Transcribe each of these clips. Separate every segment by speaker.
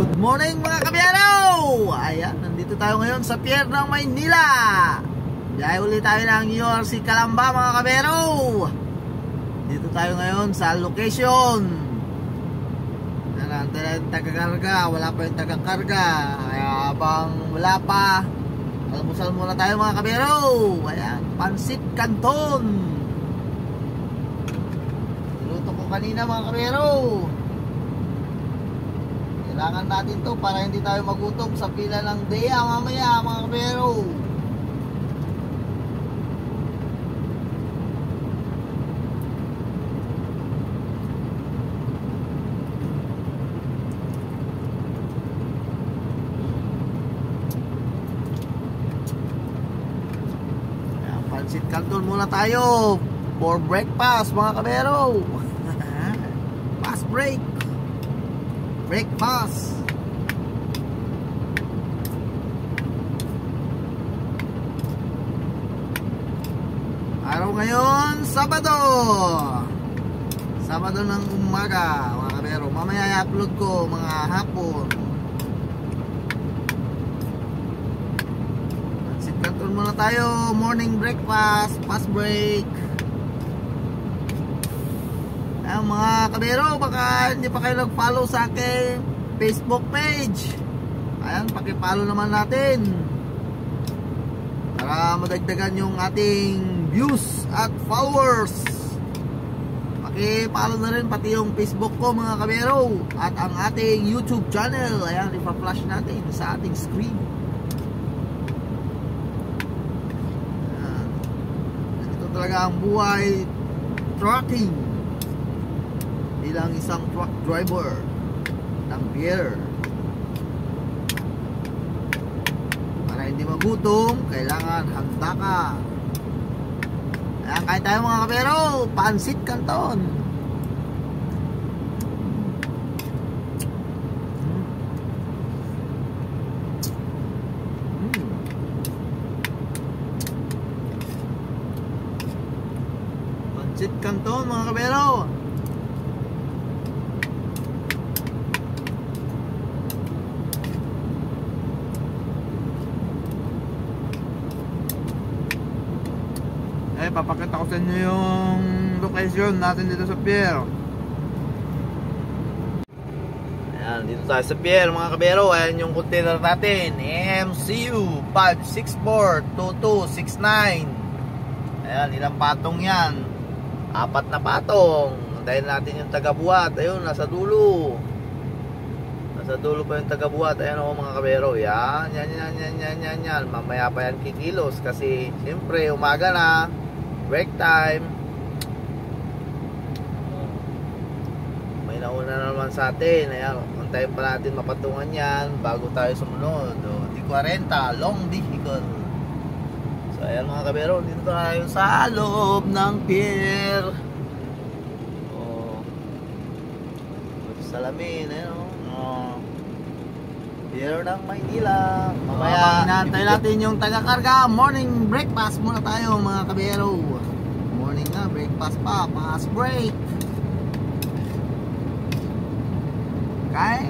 Speaker 1: Good morning mga kabiyero! Ayan, nandito tayo ngayon sa pier ng Maynila. Biyahe ulit tayo ng URC Calamba mga kabiyero. Dito tayo ngayon sa location. Nandito na yung taga-karga, wala pa yung taga-karga. Kaya habang wala pa, almusal muna tayo mga kabiyero. Ayan, Pansit Canton. Niluto ko kanina mga kabiyero. Kailangan natin to para hindi tayo magutom sa pila ng DEA mamaya mga kabiyero. Pansit Canton muna tayo for breakfast mga kabiyero. Fast break. Breakfast. Araw ngayon, Sabado. Sabado ng umaga mga kabiyero. Mamaya i-upload ko mga hapon. Pansit Canton muna tayo. Morning breakfast. Fast break. Ayan mga kabiyero, baka hindi pa kayo nag-follow sa aking Facebook page. Ayan, paki-follow naman natin para madagdagan yung ating views at followers. Paki-follow na rin pati yung Facebook ko mga kabiyero at ang ating YouTube channel. Ayan, ipa-flash natin sa ating screen. Ayan. Ito talaga ang buhay trucking bilang isang truck driver ng pier. Para hindi magutom, kailangan handa ka. Ayan, kain tayo mga kabiyero. Pansit Canton. Pansit Canton mga kabiyero. Papakita ko sa inyo yung location natin dito sa pier. Ayan, dito tayo sa pier mga kabiyero. Ayan yung container natin, MCU 5642269. Ayan, ilang patong yan? 4 na patong. Antayin natin yung taga-buhat. Ayun, nasa dulo. Nasa dulo pa yung taga-buhat. Ayan o mga kabiyero. Yan. Mamaya pa yan kikilos kasi siyempre umaga na, break time. May nauna na naman sa atin. Ayan, antayin pa natin mapatungan yan bago tayo sumunod. Di 40, long vehicle. So ayan mga kabiyero, dito tayo sa loob ng pier. Salamin, ayan o. Pier ng Maynila. Mamaya inaantay natin yung taga-karga. Morning breakfast muna tayo mga kabiyero. Morning na, breakfast pa. Fast break. Okay.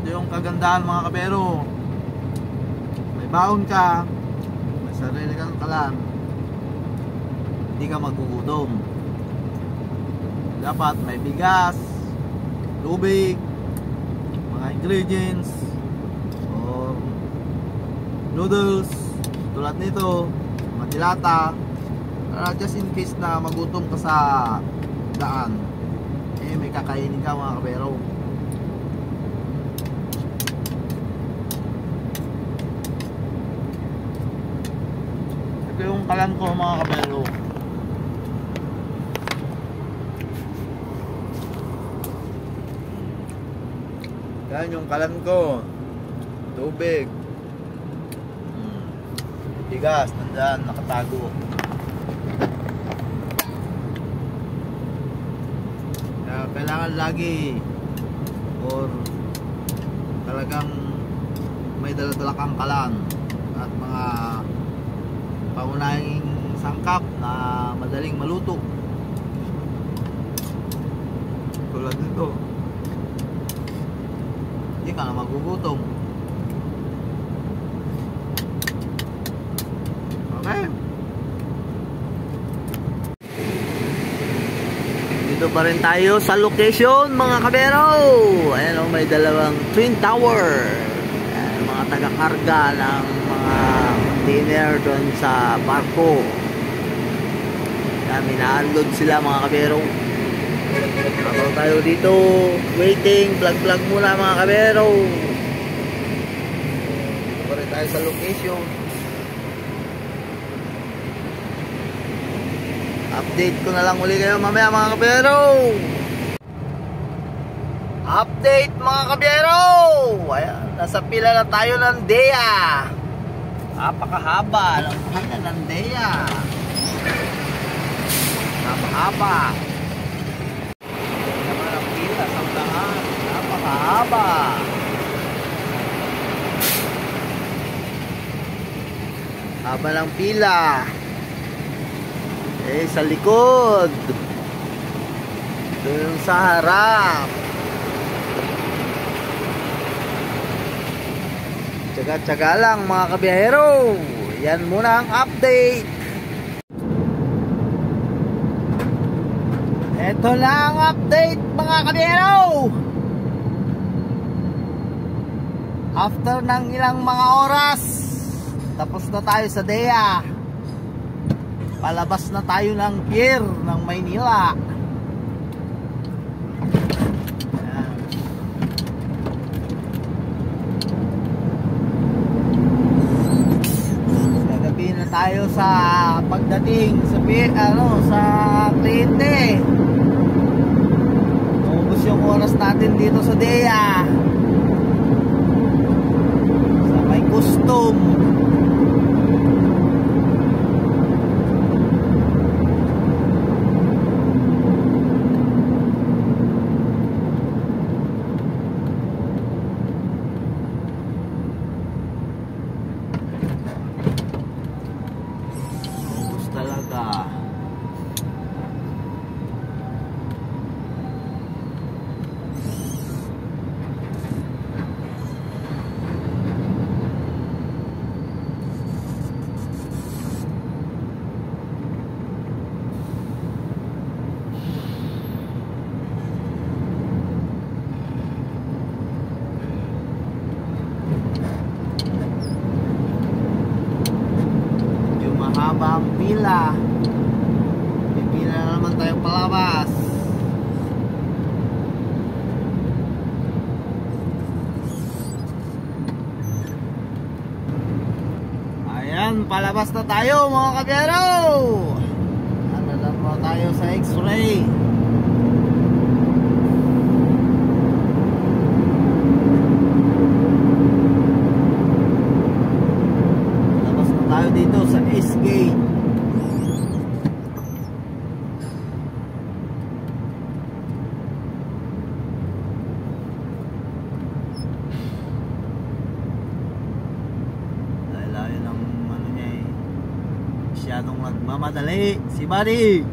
Speaker 1: Ito yung kagandahan mga kabiyero. Baon ka, may sarili kang kalan, hindi ka magugutom. Dapat may bigas, tubig, mga ingredients, or noodles, tulad nito, mga dilata, just in case na magutom ka sa daan, may kakainin ka mga kabiyero. Yung kalan ko mga kabiyero. Yan yung kalan ko. Tubig. Bigas, nandyan, nakatago. Kailangan lagi or talagang may may dala-dala kang kalan at mga pangunahing sangkap na madaling maluto. Tulad nito, hindi ka na magugutom. Okay. Dito pa rin tayo sa location mga kabero. Ayan o, may dalawang twin tower. Ayan, mga taga-karga ng mga container doon sa barko. Ayan, ina-unload sila mga kabero. Habang tayo dito waiting, vlog muna mga kabero. Dito pa rin tayo sa location. Update ko na lang uli kayo mamaya mga kabero. Update mga kabero. Ayan, nasa pila na tayo ng DEA. Napakahaba ng pila ng DEA. Napakahaba. Naman ang pila sa unahan. Napakahaba. Haba ng pila. Eh, sa likod. Ito yung sa harap. Tsaga-tsaga lang mga kabiyahero. Yan muna ang update. Ito na ang update mga kabiyahero. After ng ilang mga oras, tapos na tayo sa DEA. Palabas na tayo ng pier ng Maynila. Ayan. Gagabi na tayo sa pagdating sa sa kliyente. Ubus yung oras natin dito sa DEA. Sa may custom. Ang pila. May pila na naman tayong palabas. Ayan, palabas na tayo mga kabiyero. Ano lang po tayo sa X-ray. Labas na tayo dito sa S-gate. Masyadong nagmamadali si Buddy.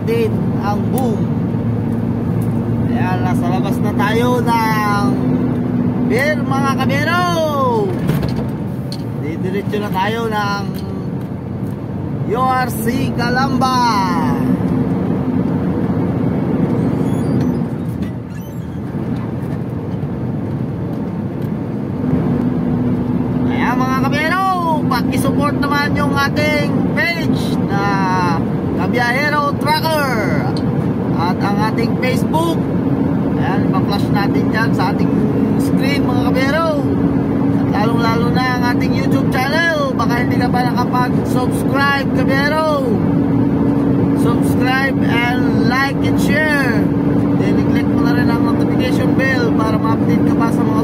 Speaker 1: natin ang boom. Ayan, nasa labas na tayo ng beer mga kabero. Didiretso na tayo ng URC Calamba. Ayan mga kabero, paki-support naman yung ating page na Kabiyahero Tracker at ang ating Facebook. Ayan, ipa-flash natin dyan sa ating screen mga kabiyahero. At lalong lalo na ang ating YouTube channel. Baka hindi ka pa nakapag-subscribe kabiyahero. Subscribe and like and share. Then i-click mo na rin ang notification bell para ma-update ka pa sa mga